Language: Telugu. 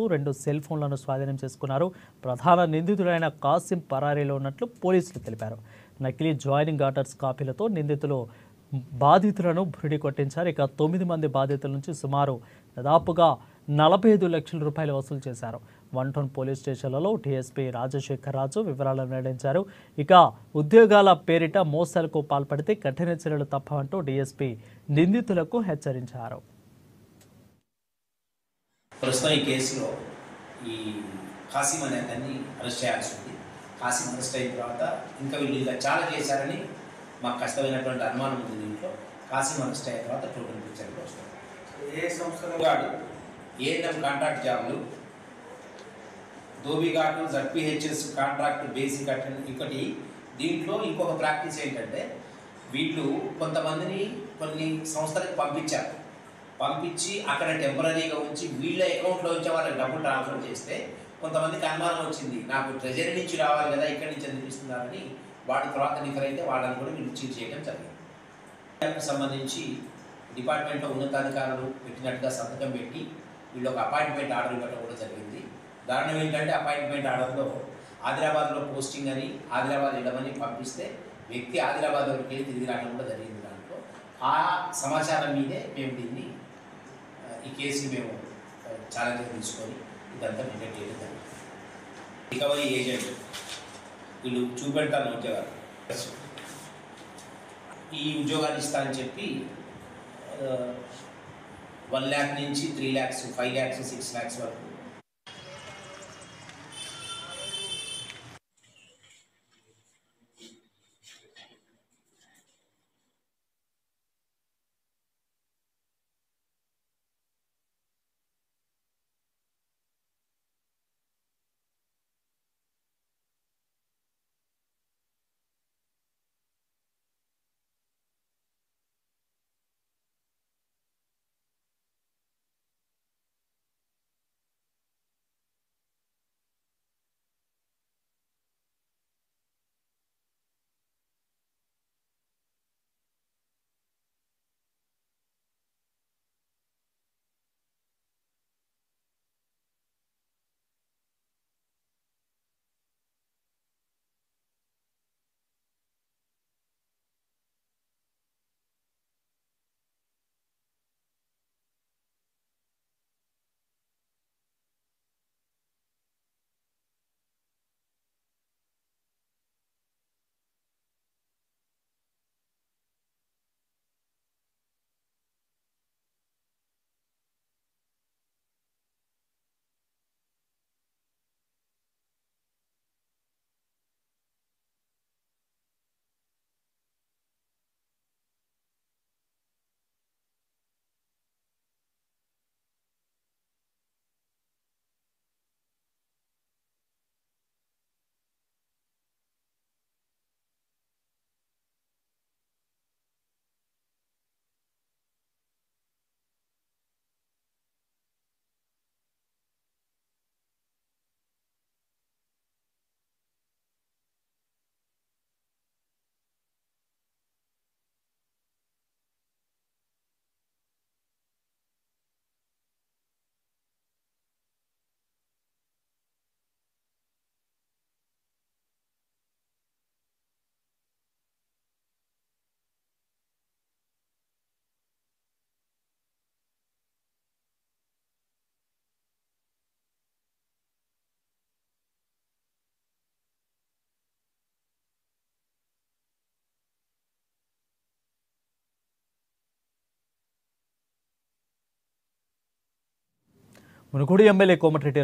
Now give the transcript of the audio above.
రెండు సెల్ ఫోన్లను స్వాధీనం చేసుకున్నారు. ప్రధాన నిందితుడైన కాసిం పరారీలో ఉన్నట్లు పోలీసులు తెలిపారు. నకిలీ జాయినింగ్ ఆర్డర్స్ కాపీలతో నిందితులు బాధితులను బురిడి కొట్టించారు. ఇక 9 మంది బాధితుల నుంచి సుమారు దాదాపుగా 45 లక్షల రూపాయలు వసూలు చేశారు. 1 టౌన్ పోలీస్ స్టేషన్లలో డీఎస్పీ రాజశేఖర్ రాజు వివరాలను వెల్లడించారు. ఇక ఉద్యోగాల పేరిట మోసాలకు పాల్పడితే కఠిన చర్యలు తప్పవంటూ డీఎస్పీ నిందితులకు హెచ్చరించారు. ప్రస్తుతం ఈ కేసులో ఈ కాసిం అనే అతన్ని అరెస్ట్ చేయాల్సి ఉంది. కాసిం అరెస్ట్ అయిన తర్వాత ఇంకా వీళ్ళు ఇలా చాలా చేశారని మాకు కష్టమైనటువంటి అనుమానం ఉంది. దీంట్లో కాసిం అరెస్ట్ అయిన తర్వాత టోటల్ పిక్చర్లో వస్తుంది. ఏ సంస్థలో వాడు ఏఎన్ఎం కాంట్రాక్ట్ జాబ్లు, ధోబీఘాటు, జడ్పీహెచ్ఎస్ కాంట్రాక్ట్ బేసిక్ అటెండ్. ఇంకటి దీంట్లో ఇంకొక ప్రాక్టీస్ ఏంటంటే వీళ్ళు కొంతమందిని కొన్ని సంస్థలకు పంపించి అక్కడ టెంపరీగా ఉంచి వీళ్ళ అకౌంట్లో వచ్చే వాళ్ళకి డబ్బులు ట్రాన్స్ఫర్ చేస్తే కొంతమందికి అనుమానం వచ్చింది, నాకు ట్రెజరీ నుంచి రావాలి కదా, ఇక్కడి నుంచి అనిపిస్తున్నారని వాడి తర్వాత నిఫర్ అయితే వాళ్ళని కూడా వీళ్ళు చీట్ చేయడం జరిగింది. దానికి సంబంధించి డిపార్ట్మెంట్లో ఉన్నతాధికారులు పెట్టినట్టుగా సంతకం పెట్టి వీళ్ళు ఒక అపాయింట్మెంట్ ఆర్డర్ ఇవ్వడం కూడా జరిగింది. దారుణం ఏంటంటే అపాయింట్మెంట్ ఆర్డర్లో ఆదిలాబాద్లో పోస్టింగ్ అని ఆదిలాబాద్ వెళ్ళమని పంపిస్తే వ్యక్తి ఆదిలాబాద్ వరకు వెళ్ళి తిరిగి రావడం కూడా జరిగింది. దాంట్లో ఆ సమాచారం మీదే మేము దీన్ని ఈ కేసు మేము ఛాలెంజ్ తీసుకొని ఇదంతా డిటెక్ట్ చేయడం జరిగింది. రికవరీ ఏజెంట్ వీళ్ళు చూపెడతాను ఉద్యోగాలు, ఈ ఉద్యోగాలు ఇస్తానని చెప్పి 1 lakh నుంచి 3 lakhs, 5 lakhs, 6 lakhs వరకు మునుగోడు ఎమ్మెల్యే కోమటిరెడ్డి